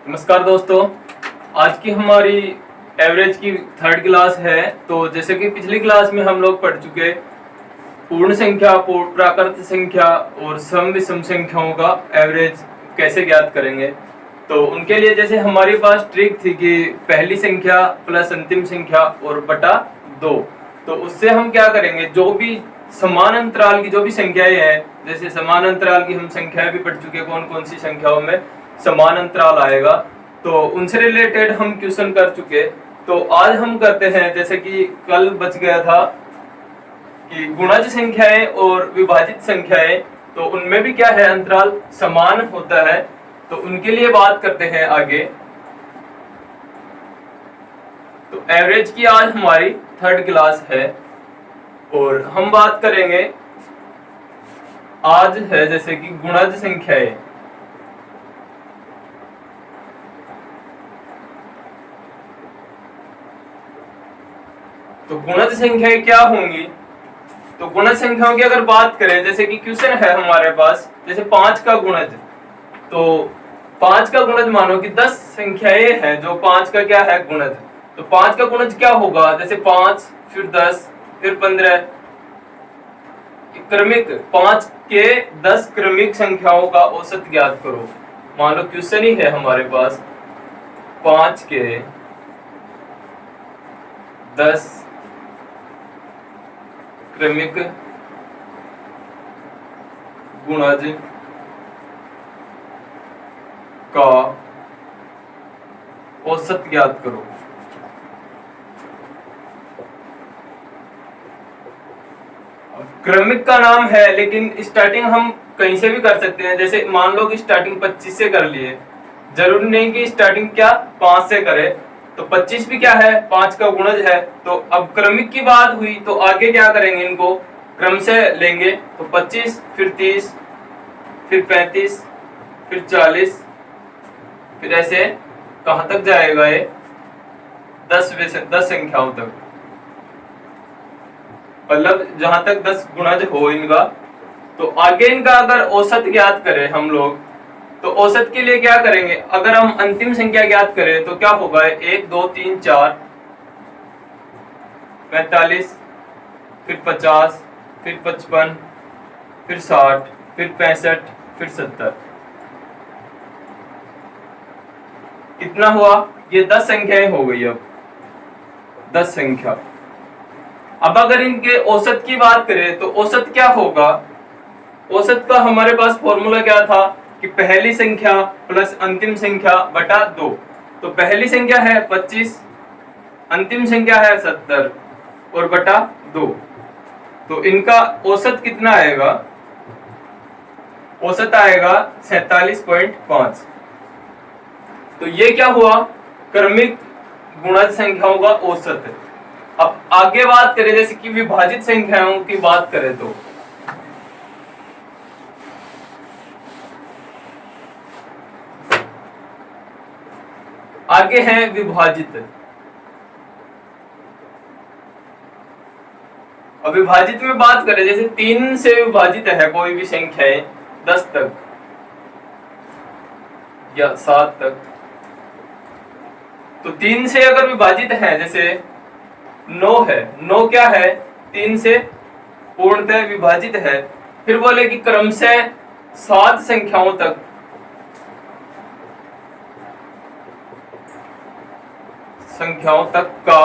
नमस्कार दोस्तों, आज की हमारी एवरेज की थर्ड क्लास है। तो जैसे कि पिछली क्लास में हम लोग पढ़ चुके पूर्ण संख्या, पूर्ण प्राकृत संख्या और सम विषम संख्याओं का एवरेज कैसे ज्ञात करेंगे। तो उनके लिए जैसे हमारे पास ट्रिक थी कि पहली संख्या प्लस अंतिम संख्या और बटा 2। तो उससे हम क्या करेंगे, जो भी समान अंतराल की जो भी संख्याएं हैं, जैसे समान अंतराल की हम संख्याएं भी पढ़ चुके, कौन कौन सी संख्याओं में समान अंतराल आएगा, तो उनसे रिलेटेड हम क्वेश्चन कर चुके। तो आज हम करते हैं, जैसे कि कल बच गया था कि गुणज संख्याएं और विभाजित संख्याएं, तो उनमें भी क्या है, अंतराल समान होता है। तो उनके लिए बात करते हैं आगे। तो एवरेज की आज हमारी थर्ड क्लास है और हम बात करेंगे, आज है जैसे कि गुणज संख्याएं। तो गुणज संख्याएं क्या होंगी। तो गुणज संख्याओं की अगर बात करें, जैसे कि क्वेश्चन है हमारे पास, जैसे 5 का गुणज। तो 5 का गुणज मानो कि 10 संख्याएं हैं जो 5 का क्या है, गुणज। तो 5 का गुणज क्या होगा, जैसे 5 फिर 10 फिर 15, क्रमिक 5 के 10 क्रमिक संख्याओं का औसत ज्ञात करो। मान लो क्वेश्चन ही है हमारे पास, 5 के 10 क्रमिक गुणज का औसत ज्ञात करो। क्रमिक का नाम है, लेकिन स्टार्टिंग हम कहीं से भी कर सकते हैं। जैसे मान लो कि स्टार्टिंग 25 से कर लिए, जरूरी नहीं कि स्टार्टिंग क्या 5 से करे। तो 25 भी क्या है, 5 का गुणज है। तो अब क्रमिक की बात हुई तो आगे क्या करेंगे, इनको क्रम से लेंगे। तो 25 फिर 30 फिर 35 फिर 40, फिर ऐसे कहां तक जाएगा ये, 10 संख्याओं तक, मतलब जहां तक 10 गुणज हो इनका। तो आगे इनका अगर औसत ज्ञात करें हम लोग, तो औसत के लिए क्या करेंगे, अगर हम अंतिम संख्या ज्ञात करें तो क्या होगा, 1 2 3 4 45 फिर 50 फिर 55 फिर 60 फिर 65 फिर 70। कितना हुआ, ये 10 संख्याएं हो गई। अब 10 संख्या। अब अगर इनके औसत की बात करें तो औसत क्या होगा, औसत का हमारे पास फॉर्मूला क्या था कि पहली संख्या प्लस अंतिम संख्या बटा 2। तो पहली संख्या है 25, अंतिम संख्या है 70 और बटा 2। तो इनका औसत कितना आएगा, औसत आएगा 47.5। तो ये क्या हुआ, क्रमिक गुणज संख्याओं का औसत। अब आगे बात करें, जैसे कि विभाजित संख्याओं की बात करें, तो आगे है विभाजित। अब विभाजित में बात करें, जैसे 3 से विभाजित है कोई भी संख्या है 10 तक या 7 तक। तो 3 से अगर विभाजित है, जैसे 9 है, 9 क्या है, 3 से पूर्णतः विभाजित है। फिर बोले कि क्रम से 7 संख्याओं तक का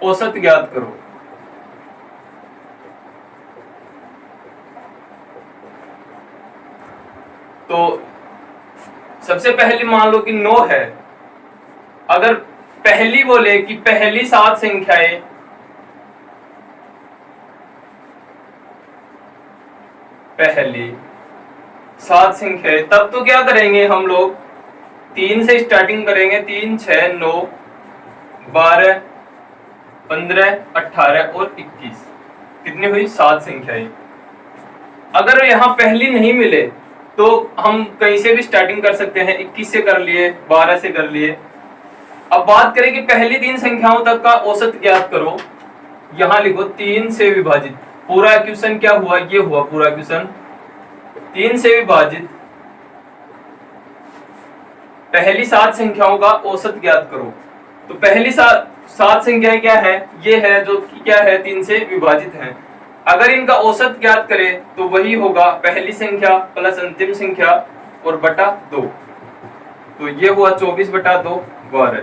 औसत ज्ञात करो। तो सबसे पहले मान लो कि 9 है। अगर पहली बोले कि पहली 7 संख्याएं, पहली 7 संख्याएं, तब तो क्या करेंगे हम लोग, 3 से स्टार्टिंग करेंगे। 3 6 9 12 15 18 और 21, कितनी हुई, 7 संख्याएं। अगर यहाँ पहली नहीं मिले तो हम कहीं से भी स्टार्टिंग कर सकते हैं, 21 से कर लिए, 12 से कर लिए। अब बात करें कि पहली 3 संख्याओं तक का औसत ज्ञात करो। यहां लिखो 3 से विभाजित। पूरा क्वेश्चन क्या हुआ, ये हुआ पूरा क्वेश्चन। 3 से विभाजित पहली 7 संख्याओं का औसत ज्ञात करो। तो पहली 7 संख्याएं क्या है, ये है जो कि क्या है 3 से विभाजित है। अगर इनका औसत ज्ञात करें तो वही होगा पहली संख्या प्लस अंतिम संख्या और बटा 2। तो ये हुआ 24/2 12।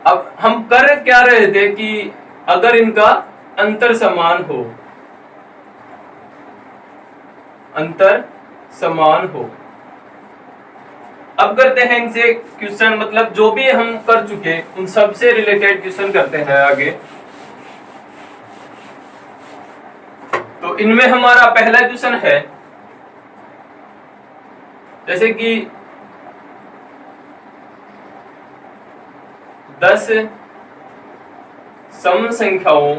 अब हम कर क्या रहे थे कि अगर इनका अंतर समान हो, अंतर समान हो। अब करते हैं इनसे क्वेश्चन, मतलब जो भी हम कर चुके उन सब से रिलेटेड क्वेश्चन करते हैं आगे। तो इनमें हमारा पहला क्वेश्चन है, जैसे कि 10 सम संख्याओं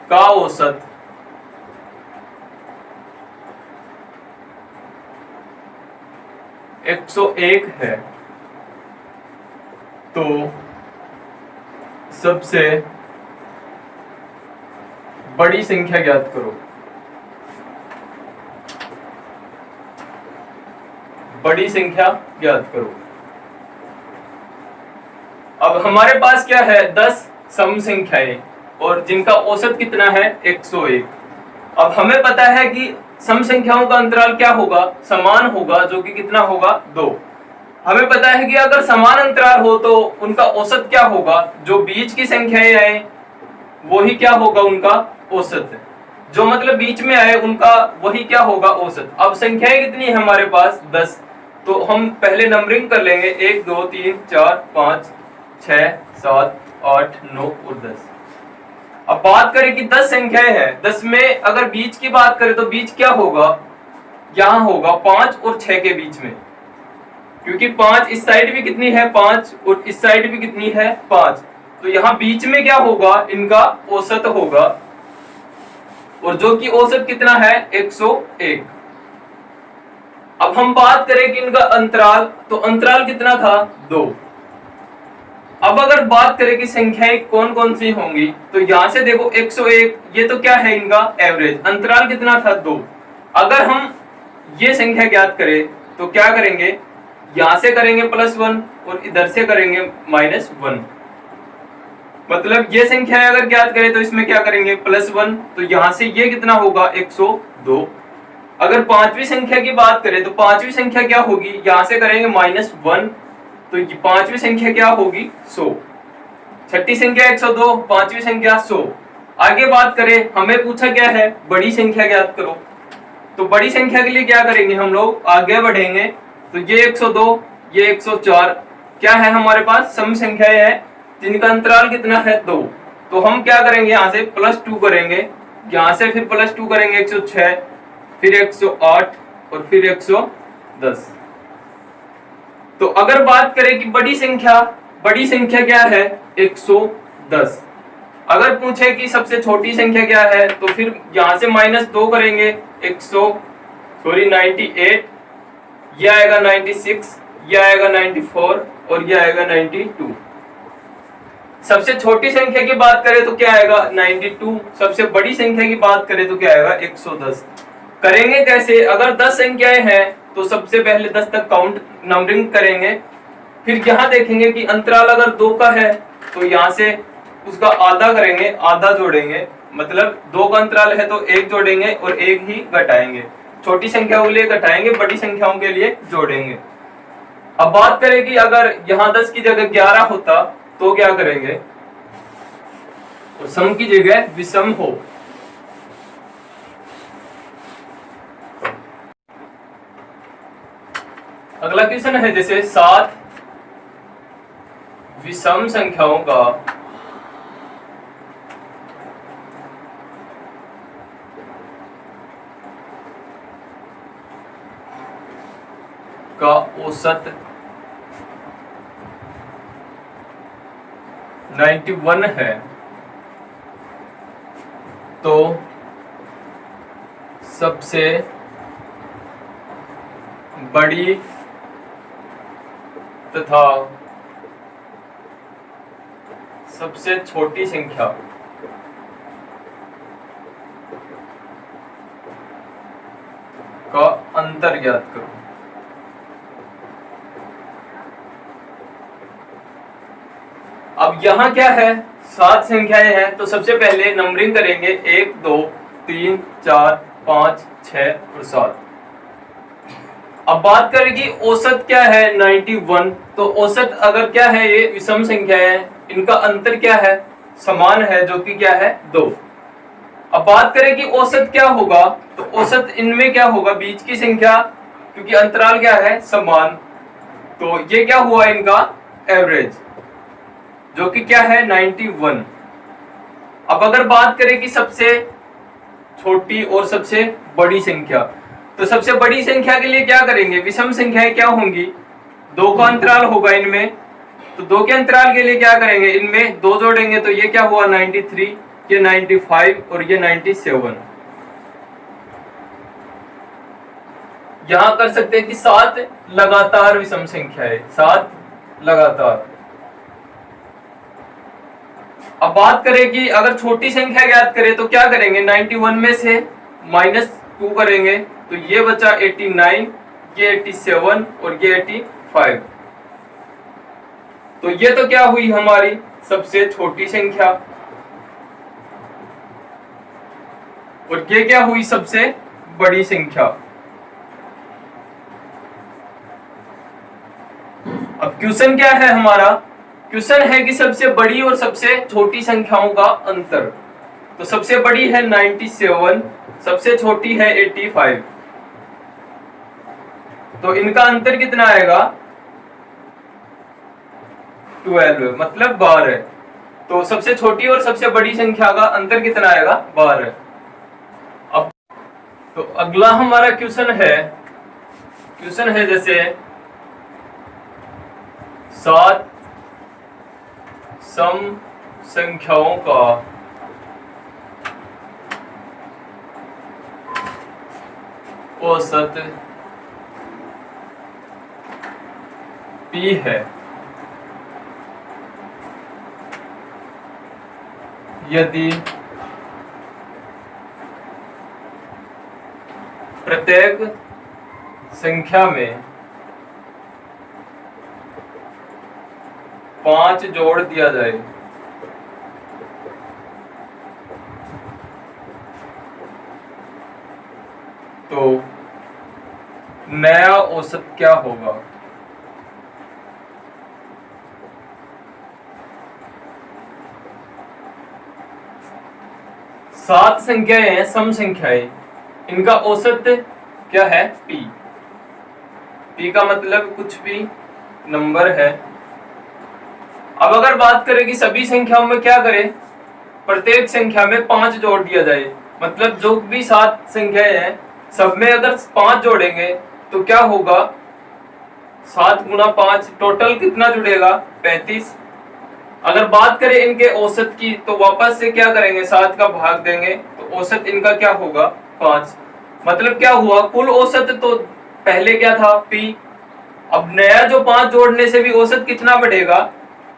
का औसत 101 है, तो सबसे बड़ी संख्या ज्ञात करो। बड़ी संख्या ज्ञात करो। अब हमारे पास क्या है 10 सम संख्याएं और जिनका औसत कितना है 101। अब हमें पता है कि सम संख्याओं का अंतराल क्या होगा, समान होगा, जो कि कितना होगा 2। हमें पता है कि अगर समान अंतराल हो तो उनका औसत क्या होगा, जो बीच की संख्याएं आए वही क्या होगा उनका औसत, जो मतलब बीच में आए उनका वही क्या होगा औसत। अब संख्याएं कितनी है हमारे पास 10, तो हम पहले नंबरिंग कर लेंगे 1 2 3 4 5 6 7 8 9 और 10। अब बात करें कि 10 संख्याएं हैं, 10 में अगर बीच की बात करें तो बीच क्या होगा, यहां होगा 5 और 6 के बीच में, क्योंकि 5 इस साइड भी कितनी है 5 और इस साइड भी कितनी है 5, तो यहां बीच में क्या होगा इनका औसत होगा, और जो कि औसत कितना है 101। अब हम बात करें कि इनका अंतराल, तो अंतराल कितना था 2। अब अगर बात करें कि संख्याएं कौन कौन सी होंगी, तो यहां से देखो 101, ये तो क्या है इनका एवरेज, अंतराल कितना था 2। अगर हम ये संख्या ज्ञात करें तो क्या करेंगे, यहां से करेंगे +1 और इधर से करेंगे -1। मतलब ये संख्या अगर ज्ञात करें तो इसमें क्या करेंगे +1, तो यहां से ये कितना होगा 102। अगर पांचवी संख्या की बात करें तो पांचवी संख्या क्या होगी, यहां से करेंगे -1, तो पांचवी संख्या क्या होगी 100। छठी संख्या 102, पांचवी संख्या 100। आगे बात करें, हमें पूछा क्या है बड़ी संख्या ज्ञात करो, तो बड़ी संख्या के लिए क्या करेंगे हम लोग आगे बढ़ेंगे, तो ये 102 ये 104 क्या है हमारे पास सम संख्याएं है जिनका अंतराल कितना है 2। तो हम क्या करेंगे यहाँ से +2 करेंगे, यहाँ से फिर +2 करेंगे 106, फिर 108 और फिर 110। तो अगर बात करें कि बड़ी संख्या क्या है 110। अगर पूछे कि सबसे छोटी संख्या क्या है, तो फिर यहां से -2 करेंगे 98, यह आएगा 96, यह आएगा 94 और यह आएगा 92। सबसे छोटी संख्या की बात करें तो क्या आएगा 92, सबसे बड़ी संख्या की बात करें तो क्या आएगा 110। करेंगे कैसे, अगर 10 संख्याएं हैं तो सबसे पहले 10 तक काउंट नंबरिंग करेंगे, फिर यहाँ देखेंगे कि अंतराल अगर 2 का है तो यहाँ से उसका आधा करेंगे, आधा जोड़ेंगे, मतलब 2 का अंतराल है तो 1 जोड़ेंगे और 1 ही घटाएंगे। छोटी संख्याओं के लिए घटाएंगे, बड़ी संख्याओं के लिए जोड़ेंगे। अब बात करें कि अगर यहाँ 10 की जगह 11 होता तो क्या करेंगे, तो सम की जगह विषम हो। अगला क्वेश्चन है जैसे 7 विषम संख्याओं का औसत 91 है, तो सबसे बड़ी तथा सबसे छोटी संख्या का अंतर ज्ञात करो। अब यहाँ क्या है, 7 संख्याएं हैं, तो सबसे पहले नंबरिंग करेंगे 1 2 3 4 5 6 और 7। अब बात करें कि औसत क्या है 91, तो औसत अगर क्या है, ये विषम संख्या है, इनका अंतर क्या है, समान है, जो कि क्या है 2। अब बात करें कि औसत क्या होगा, तो औसत इनमें क्या होगा, बीच की संख्या, क्योंकि अंतराल क्या है समान, तो ये क्या हुआ इनका एवरेज, जो कि क्या है 91। अब अगर बात करें कि सबसे छोटी और सबसे बड़ी संख्या, तो सबसे बड़ी संख्या के लिए क्या करेंगे, विषम संख्याएं क्या होंगी, 2 का अंतराल होगा इनमें, तो 2 के अंतराल के लिए क्या करेंगे, इनमें 2 जोड़ेंगे, तो ये क्या हुआ 93, ये 95 और ये 97। यहां कर सकते हैं कि 7 लगातार विषम संख्या है, 7 लगातार। अब बात करें कि अगर छोटी संख्या ज्ञात करें तो क्या करेंगे, 91 में से -2 करेंगे, तो ये बचा 89, ये 87 और ये 85। तो ये तो क्या हुई हमारी सबसे छोटी संख्या, और ये क्या हुई सबसे बड़ी संख्या। अब क्वेश्चन क्या है हमारा, क्वेश्चन है कि सबसे बड़ी और सबसे छोटी संख्याओं का अंतर, तो सबसे बड़ी है 97, सबसे छोटी है 85, तो इनका अंतर कितना आएगा 12, मतलब 12। तो सबसे छोटी और सबसे बड़ी संख्या का अंतर कितना आएगा 12। अब तो अगला हमारा क्वेश्चन है जैसे 7 सम संख्याओं का औसत P है यदि प्रत्येक संख्या में 5 जोड़ दिया जाए, तो नया औसत क्या होगा। 7 संख्याएं हैं, सम संख्याएं, इनका औसत क्या है P। P का मतलब कुछ भी नंबर है। अब अगर बात करें कि सभी संख्याओं में क्या करें, प्रत्येक संख्या में 5 जोड़ दिया जाए, मतलब जो भी 7 संख्याएं हैं सब में अगर 5 जोड़ेंगे तो क्या होगा, 7 गुना 5 टोटल कितना जुड़ेगा 35। अगर बात करें इनके औसत की, तो वापस से क्या करेंगे 7 का भाग देंगे, तो औसत इनका क्या होगा 5। मतलब क्या हुआ, कुल औसत तो पहले क्या था P, अब नया जो 5 जोड़ने से भी औसत कितना बढ़ेगा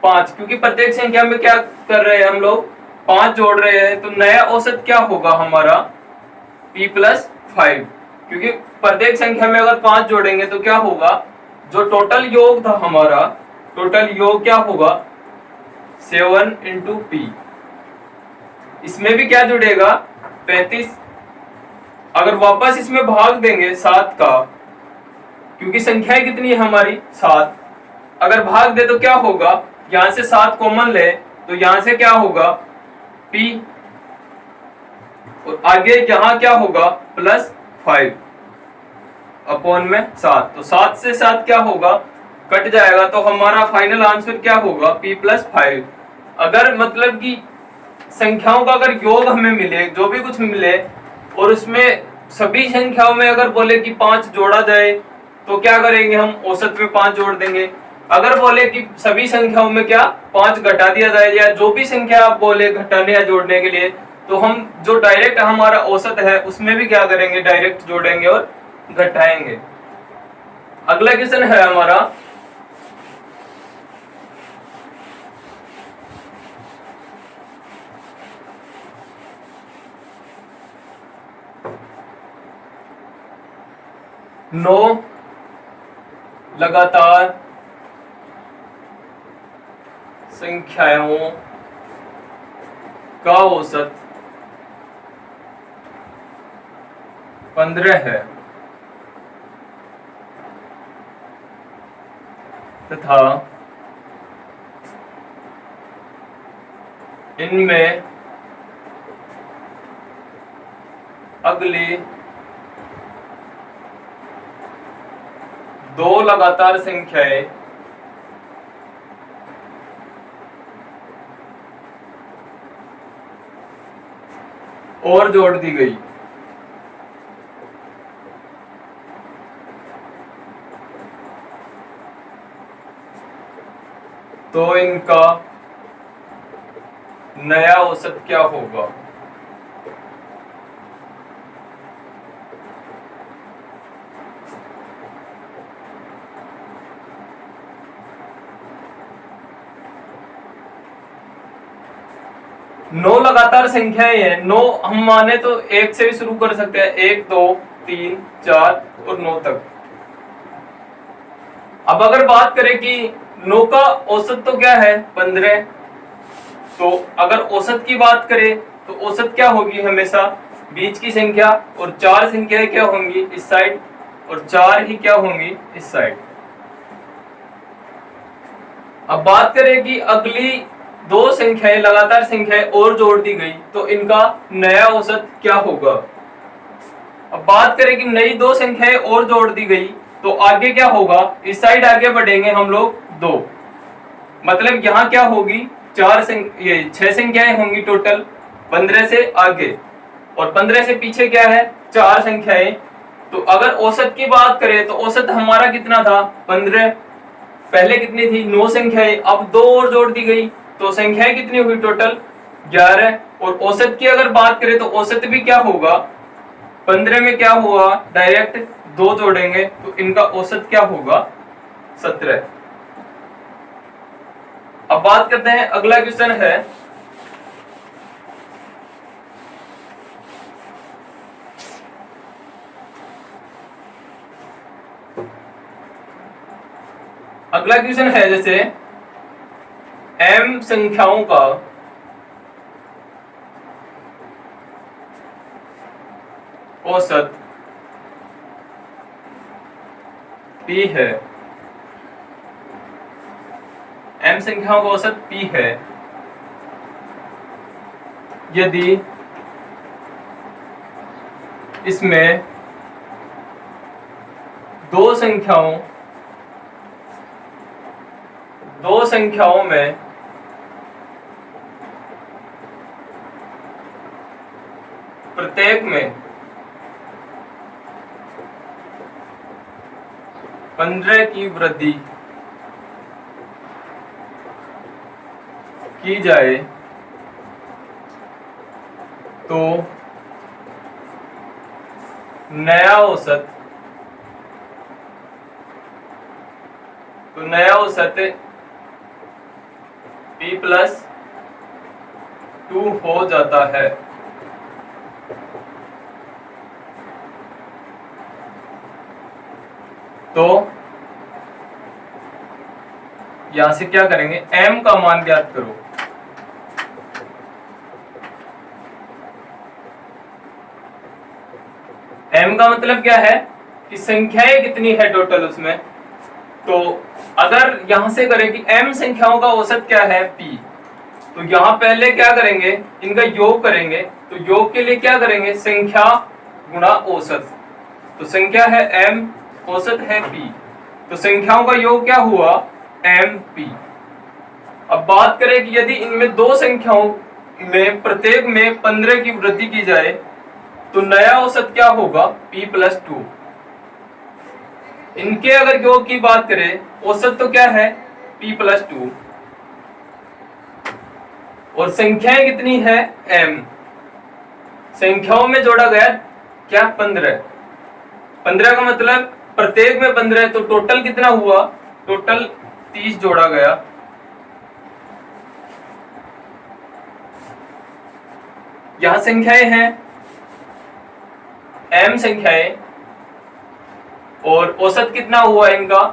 5, क्योंकि प्रत्येक संख्या में क्या कर रहे हैं हम लोग 5 जोड़ रहे हैं, तो नया औसत क्या होगा हमारा P+5, क्योंकि प्रत्येक संख्या में अगर 5 जोड़ेंगे तो क्या होगा, जो टोटल योग था हमारा, टोटल योग क्या होगा 7 × P, इसमें भी क्या जुड़ेगा 35। अगर वापस इसमें भाग देंगे 7 का, क्योंकि संख्याएं कितनी है हमारी 7, अगर भाग दे तो क्या होगा, यहां से 7 कॉमन ले तो यहां से क्या होगा P, और आगे यहां क्या होगा +5 अपॉन में 7, तो 7 से 7 क्या होगा कट जाएगा, तो हमारा फाइनल आंसर क्या होगा P+5। अगर मतलब कि संख्याओं का अगर योग हमें मिले, जो भी कुछ मिले, और उसमें सभी संख्याओं में अगर बोले कि 5 जोड़ा जाए, तो क्या करेंगे हम औसत में 5 जोड़ देंगे। अगर बोले कि सभी संख्याओं में क्या 5 घटा दिया जाए, या जो भी संख्या आप बोले घटाने या जोड़ने के लिए, तो हम जो डायरेक्ट हमारा औसत है उसमें भी क्या करेंगे डायरेक्ट जोड़ेंगे और घटाएंगे। अगला क्वेश्चन है हमारा 9 लगातार संख्याओं का औसत 15 है तथा इनमें अगली 2 लगातार संख्याएं और जोड़ दी गई तो इनका नया औसत क्या होगा। नौ लगातार संख्याएं हैं। 9 हम माने तो 1 से भी शुरू कर सकते हैं, 1 2 3 4 और 9 तक। अब अगर बात करें कि 9 का औसत तो क्या है 15, तो अगर औसत की बात करें तो औसत क्या होगी, हमेशा बीच की संख्या और 4 संख्याएं क्या होंगी इस साइड और 4 ही क्या होंगी इस साइड। अब बात करें कि अगली 2 संख्याएं लगातार संख्याएं और जोड़ दी गई तो इनका नया औसत क्या होगा। अब बात करें कि नई 2 संख्याएं और जोड़ दी गई तो आगे क्या होगा, इस साइड आगे बढ़ेंगे हम लोग 2, मतलब यहाँ क्या होगी 6 संख्याएं होंगी टोटल 15 से आगे, और 15 से पीछे क्या है 4 संख्याएं। तो अगर औसत की बात करें तो औसत हमारा कितना था 15, पहले कितनी थी 9 संख्याएं, अब 2 और जोड़ दी गई तो संख्याएं कितनी हुई टोटल 11। और औसत की अगर बात करें तो औसत भी क्या होगा 15 में क्या हुआ डायरेक्ट 2 जोड़ेंगे तो इनका औसत क्या होगा 17। अब बात करते हैं, अगला क्वेश्चन है जैसे m संख्याओं का औसत p है। m संख्याओं का औसत p है यदि इसमें 2 संख्याओं में प्रत्येक में 15 की वृद्धि की जाए तो नया औसत p+2 हो जाता है। तो यहां से क्या करेंगे, m का मान ज्ञात करो। m का मतलब क्या है कि संख्याएं कितनी है टोटल उसमें। तो अगर यहां से करें कि m संख्याओं का औसत क्या है p, तो यहां पहले क्या करेंगे इनका योग करेंगे। तो योग के लिए क्या करेंगे संख्या गुणा औसत, तो संख्या है m औसत है p, तो संख्याओं का योग क्या हुआ mp। अब बात करें कि यदि इनमें 2 संख्याओं में प्रत्येक में 15 की वृद्धि की जाए तो नया औसत क्या होगा p+2। इनके अगर योग की बात करें औसत तो क्या है p+2 और संख्याएं कितनी है m, संख्याओं में जोड़ा गया क्या 15 का मतलब प्रत्येक में 15, तो टोटल कितना हुआ टोटल 30 जोड़ा गया। यहां संख्याएं हैं m संख्याएं और औसत कितना हुआ इनका,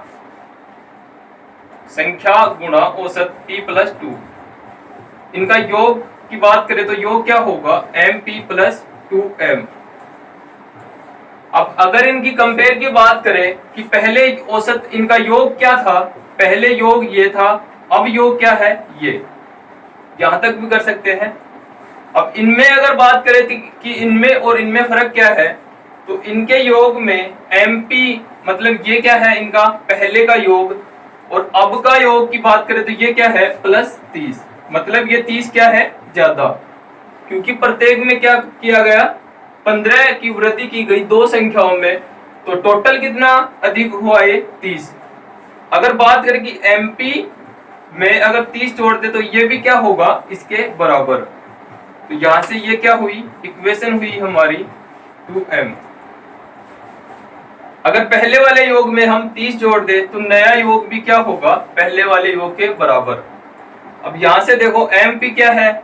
संख्या गुणा औसत p+2। इनका योग की बात करें तो योग क्या होगा, mp+2m। अब अगर इनकी कंपेयर की बात करें कि पहले औसत इनका योग क्या था, पहले योग ये था, अब योग क्या है ये, यहां तक भी कर सकते हैं। अब इनमें अगर बात करें कि इनमें और इनमें फर्क क्या है, तो इनके योग में mp मतलब ये क्या है, इनका पहले का योग, और अब का योग की बात करें तो ये क्या है, +30। मतलब ये 30 क्या है, ज्यादा, क्योंकि प्रत्येक में क्या किया गया, 15 की वृद्धि की गई दो संख्याओं में, तो टोटल कितना अधिक हुआ, ये 30। अगर बात करें कि mp में अगर 30 जोड़ दे तो ये भी क्या होगा, इसके बराबर। तो यहां से ये क्या हुई, इक्वेशन हुई हमारी 2m। अगर पहले वाले योग में हम 30 जोड़ दे तो नया योग भी क्या होगा, पहले वाले योग के बराबर। अब यहां से देखो mp क्या है,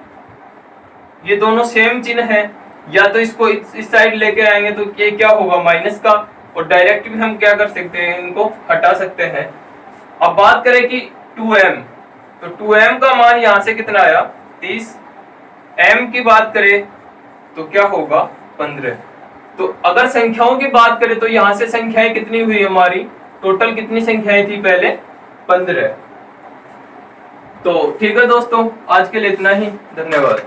ये दोनों सेम चिन्ह है, या तो इसको इस साइड लेके आएंगे तो ये क्या होगा, माइनस का, और डायरेक्ट भी हम क्या कर सकते हैं, इनको हटा सकते हैं। अब बात करें कि 2m, तो 2m का मान यहां से कितना आया, 30। m की बात करें तो क्या होगा, 15। तो अगर संख्याओं की बात करें तो यहां से संख्याएं कितनी हुई हमारी, टोटल कितनी संख्याएं थी पहले, 15। तो ठीक है दोस्तों, आज के लिए इतना ही, धन्यवाद।